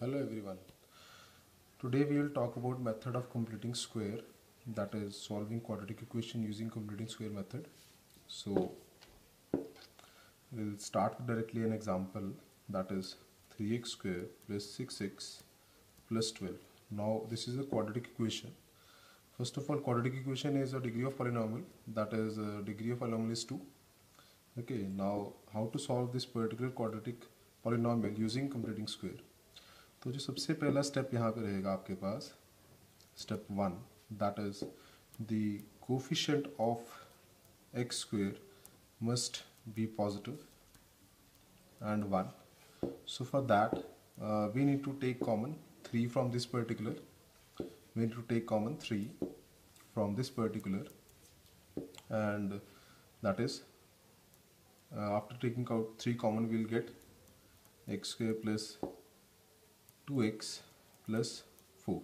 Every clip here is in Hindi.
Hello everyone. Today we will talk about method of completing square, that is solving quadratic equation using completing square method. So we'll start with directly an example, that is 3x square plus 6x plus 12. Now this is a quadratic equation. First of all, quadratic equation is a degree of polynomial, that is degree of polynomial is 2. Okay, now how to solve this particular quadratic polynomial using completing square. तो जो सबसे पहला स्टेप यहाँ पे रहेगा आपके पास, step 1, that is the coefficient of x square must be positive and 1. So for that we need to take common 3 from this particular. We need to take common 3 from this particular, and that is after taking out 3 common we'll get x square plus 2x plus 4.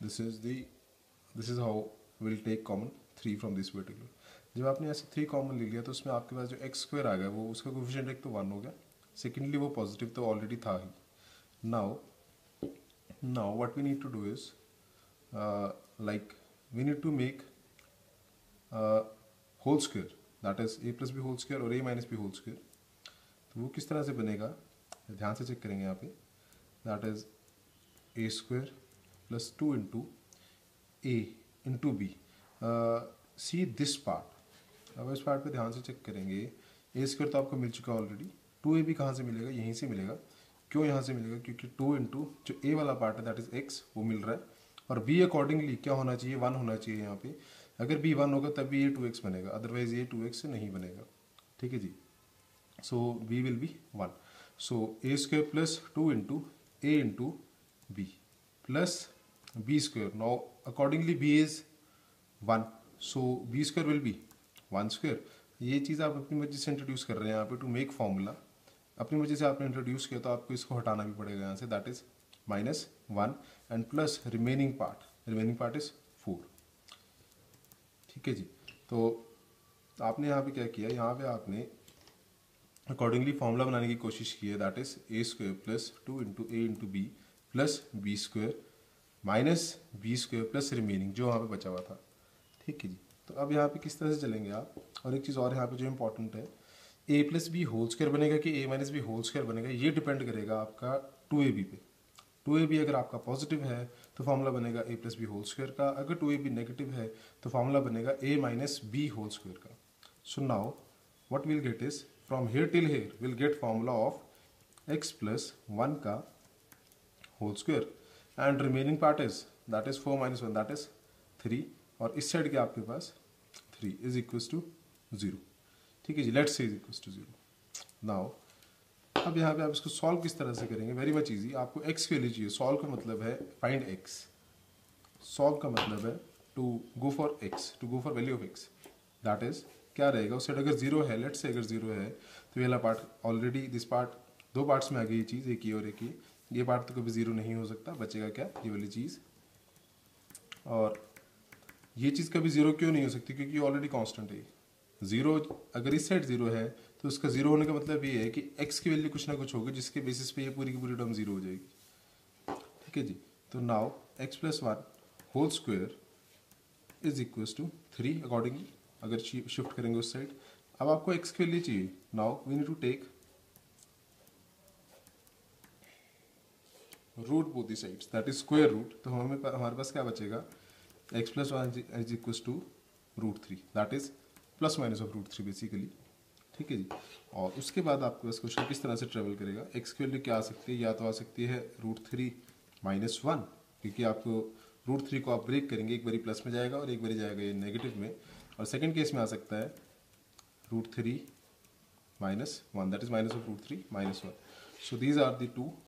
This is how we'll take common 3 from this particular. जब आपने ऐसे 3 कॉमन ले लिया तो उसमें आपके पास जो x स्क्वायर आ गया वो उसका कोफिशिएंट एक तो 1 हो गया, सेकेंडली वो पॉजिटिव तो ऑलरेडी था ही. Now what we need to do is like we need to make whole square, that is a plus B whole square और a minus B whole square. तो वो किस तरह से बनेगा ध्यान से चेक करेंगे यहाँ पे. That is a square plus 2 into a into B. See this part. अब इस पार्ट पे ध्यान से चेक करेंगे. ए स्क्वायर तो आपको मिल चुका ऑलरेडी. 2ab कहाँ से मिलेगा? यहीं से मिलेगा. क्यों यहाँ से मिलेगा? क्योंकि 2 इंटू जो ए वाला पार्ट है दैट इज x वो मिल रहा है, और b अकॉर्डिंगली क्या होना चाहिए? 1 होना चाहिए यहाँ पे. अगर b 1 होगा तब भी ये 2x बनेगा, अदरवाइज ये 2x से नहीं बनेगा. ठीक है जी. So b will be 1. So a square plus 2 into a into B plus b square. Now accordingly b is 1, so b square will be 1 square. ये चीज़ आप अपनी मर्जी से इंट्रोड्यूस कर रहे हैं यहाँ पे टू मेक फॉर्मूला. अपनी मर्जी से आपने इंट्रोड्यूस किया तो आपको इसको हटाना भी पड़ेगा यहाँ से. That is -1 and plus remaining part is 4. ठीक है जी. तो आपने यहाँ पे क्या किया? यहाँ पे आपने अकॉर्डिंगली फॉर्मूला बनाने की कोशिश की है. That is a square plus 2 into a into B plus B square minus B square plus remaining जो वहाँ पे बचा हुआ था. ठीक है जी. तो अब यहाँ पे किस तरह से चलेंगे आप? और एक चीज़ और यहाँ पे जो इंपॉर्टेंट है, a plus B whole square बनेगा कि a minus B whole square बनेगा, ये डिपेंड करेगा आपका 2ab पे. 2ab अगर आपका पॉजिटिव है तो फॉर्मूला बनेगा a plus B whole square का. अगर 2ab नेगेटिव है तो फॉर्मूला बनेगा a minus B whole square का. So now what will get is from here till here will get formula of x plus 1 का whole square and remaining part is that is 4 minus 1 that is 3, और इस साइड के आपके पास 3 इज इक्वल्स टू 0. ठीक है जी. Let's say is equals to 0. Now अब यहाँ पे आप इसको सॉल्व किस तरह से करेंगे? Very much easy. आपको x की वैल्यू चाहिए. सॉल्व का मतलब है फाइंड x. सॉल्व का मतलब है to go for x, to go for value of x. That is क्या रहेगा उस साइड? अगर 0 है, लेट्स से अगर 0 है तो ये वाला पार्ट ऑलरेडी, दिस पार्ट, दो पार्ट्स में आ गई ये चीज़, एक ये और एक ये पार्ट तो कभी 0 नहीं हो सकता. बचेगा क्या? ये वाली चीज़. और ये चीज़ कभी 0 क्यों नहीं हो सकती? क्योंकि ऑलरेडी कांस्टेंट है. 0 अगर इस साइड 0 है तो उसका 0 होने का मतलब ये है कि x की वैल्यू कुछ ना कुछ होगी जिसके बेसिस पे ये पूरी की पूरी टर्म 0 हो जाएगी. ठीक है जी. तो now x plus 1 whole square is equals to 3 accordingly अगर शिफ्ट करेंगे उस साइड. अब आपको x की वैल्यू चाहिए. Now we need to take root both the sides, that is square root. तो हमारे पास क्या बचेगा? x plus 1 is equals to √3, that is plus minus of √3 basically. ठीक है जी. और उसके बाद आपके पास क्वेश्चन किस तरह से ट्रेवल करेगा? x की वैल्यू क्या आ सकती है? या तो आ सकती है √3 माइनस 1, क्योंकि आपको √3 को आप ब्रेक करेंगे, एक बारी प्लस में जाएगा और एक बारी जाएगा ये नेगेटिव में. और सेकेंड केस में आ सकता है √3 minus 1, that is minus of √3 minus 1. So these are the to